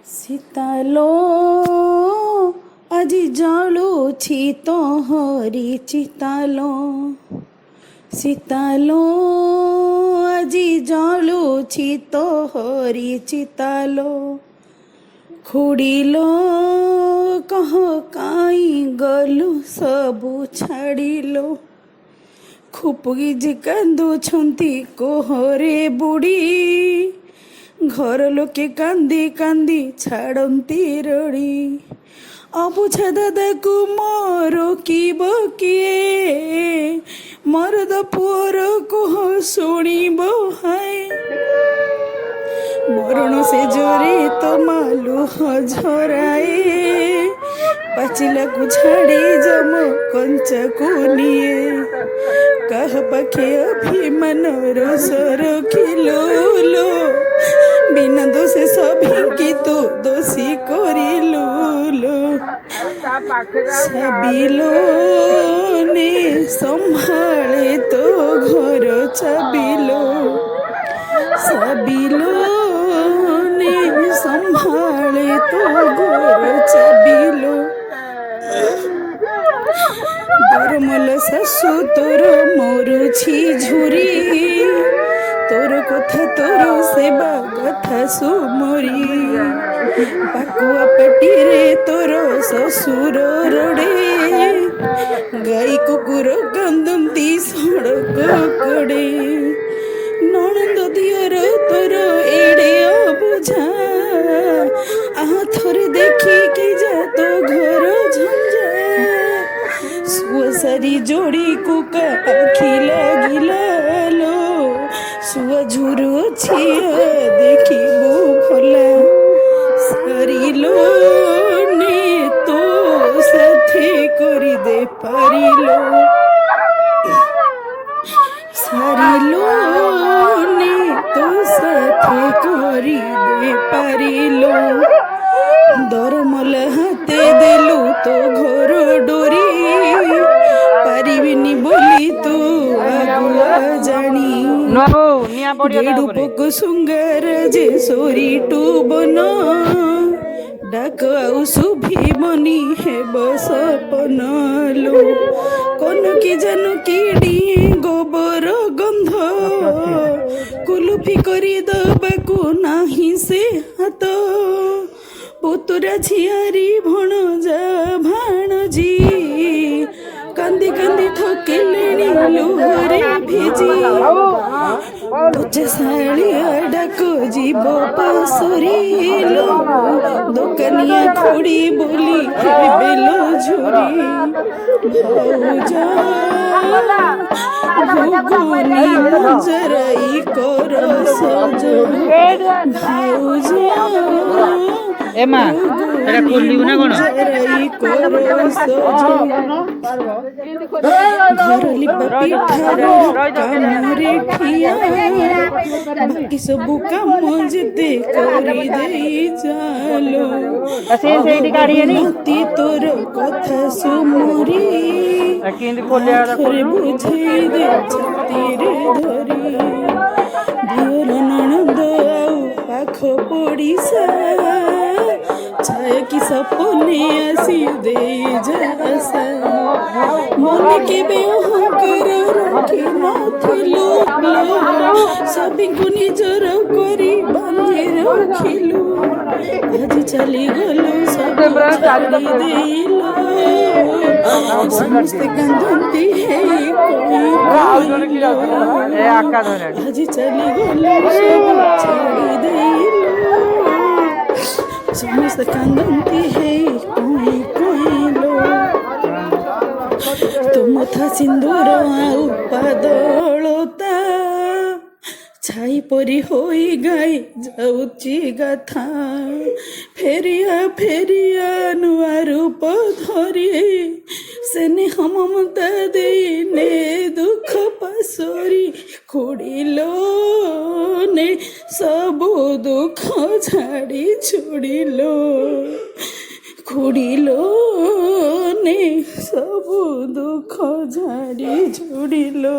ଶୀତଲୋ ଆଜି ଜଳୁଛି ତୋହରି ଚିତାଲୋ, ଶୀତଲୋ ଆଜି ଜଳୁଛି ତୋହରି ଚିତାଲୋ। ଖୁଡ଼ିଲୋ କହ କାଇଁ ଗଲୁ ସବୁ ଛାଡ଼ିଲୋ। ଖୁପୁଗିଜି କାନ୍ଦୁଛନ୍ତି କୋହରେ ବୁଡ଼ି, ଘର ଲୋକେ କାନ୍ଦି କାନ୍ଦି ଛାଡ଼ନ୍ତି ରଡ଼ି। ଅବୁଝା ଦାଦାକୁ ମୋର କିବ କିଏ, ମରଦ ପୁଅର କୁହ ଶୁଣିବ ହାଏ। ମରଣ ସେଜରେ ତ ମାଲୁହ ଝରାଏ, ପାଚିଲାକୁ ଛାଡ଼ି ଜମ କଞ୍ଚାକୁ ନିଏ। କାହା ପାଖେ ଅଭିମାନର ସର ଖିଲୁଲୋ, ବିନା ଦୋଷେ ସଭିଙ୍କି ତୁ ଦୋଷୀ କରିଲୁ ଲୋ। ଛାବିଲୋ ନେ ସମ୍ଭାଳେ ତୋ ଘର ଚାବିଲୋ, ଛାବିଲୋ ନେ ସମ୍ଭାଳେ ତୋ ଘର ଚାବିଲୋ। ଦରମଲ ଶାଶୁ ତୋର ମରୁଛି ଝୁରି, ତୋର କଥା ତୋର ସେବା କଥା ସୁମରି। ପାକୁଆ ପାଟିରେ ତୋର ଶ୍ୱଶୁର ରଡ଼େ, ଗାଈ କୁକୁର କାନ୍ଦନ୍ତି ସଡ଼କ କଡ଼େ। ନଣନ୍ଦ ଦିଅର ତୋର ଏଡ଼େ ଅବୁଝା, ଆହା ଥରେ ଦେଖିକି ଯା ତୋ ଘର ଝଞ୍ଜା। ସୁଅ ସାରି ଯୋଡ଼ିକୁ ଆଖି ଲାଗିଲା ଲୋ, ସୁଅ ଝୁରୁଛି ଦେଖିବୁ ଭଲା। ସାରିଲୋ ନେ ତୋ ସାଥେ କରିଦେ ପାରିଲୋ, ସାରିଲୋ ନେ ତୋ ସାଥେ କରିଦେ ପାରିଲୋ। ଦରମଲା ହାତେ ଦେଲୁ ତୋ ଘର ଡୋରି, ପାରିବିନି ବୋଲି ତୁ ଆଗୁଆ ଜାଣି। ଗେଡୁ ପୋକ ଶୃଙ୍ଗାର ଯେ ସୋରିଟୁ ବନ, ଡାକ ଆଉ ଶୁଭିବନି ହେବ ସପନ ଲୋ। କନକି ଜାନକି ଡିଏ ଗୋବର ଗନ୍ଧ, କୁଲୁଫି କରି ଦବାକୁ ନାହିଁ ସେ ହାତ। ପୁତୁରା ଝିଆରୀ ଭଣଜା ଭାଣଜି, କାନ୍ଦି କାନ୍ଦି ଥକିଲେଣି ଲୁହରେ ଭିଜି। ପଚାଶାଳିଆ ଡାକ ଯିବ ପାଶୋରିଲୋ, ଦୋକାନିଆ ଖୁଡ଼ି ବୋଲି ହେବେଲୋ ଝୁରି। ଭାଉଜ ଘୁଗୁନି ମଜରାଇ କର ସଜ, ଭାଉଜ ଏମା ଏଟା ଖୋଲିବୁ ନା କଣ? ଘର ଲିପା ପିଠାର କାମରେ ଠିଆ, ବାକି ସବୁ କାମ ଯେତେ କରିଦେଇ ଚାଲୋ। ନାତି ତୋର କଥା ସୁମରି, ଥରେ ବୁଝେଇ ଦେ ଛାତିରେ ଧରି। ଦିଅର ନଣନ୍ଦ ଆଉ ପାଖ ପଡ଼ିଶା, ଛାଏ କି ସପନେ ଆସି ଦେଇ ଯାସା। ମନେ କେବେ ଅହଙ୍କାର ରଖି ନଥିଲୁ ଲୋ, ସଭିଙ୍କୁ ନିଜର କରି ବାନ୍ଧି ରଖିଲୁ। ଆଜି ଚାଲିଗଲୁ ସବୁ ଛାଡ଼ି ଦେଇଲୋ, ସମସ୍ତେ କାନ୍ଦନ୍ତି ହେଇ କହି କହିଲୋ। ଆଜି ଚାଲିଗଲୁ ସବୁ ଛାଡ଼ି ଦେଇଲୋ, ସମସ୍ତେ କାନ୍ଦନ୍ତି ହେଇ କହି କହିଲୋ। ତୋ ମଥା ସିନ୍ଦୁର ଆଉ ପାଦଳତା, ଛାଇ ପରି ହୋଇ ଗାଇ ଯାଉଛି ଗାଥା। ଫେରିଆ ଫେରିଆ ନୂଆ ରୂପ ଧରି, ସ୍ନେହ ମମତା ଦେଇ ନେ ଦୁଃଖ ପାଶୋରି। ଖୁଡ଼ିଲୋ ନେ ସବୁ ଦୁଃଖ ଛାଡ଼ି ଛୁଡ଼ିଲୋ, ଖୁଡ଼ିଲୋ ନେ ସବୁ ଦୁଃଖ ଝାଡ଼ି ଛୁଡ଼ିଲୋ।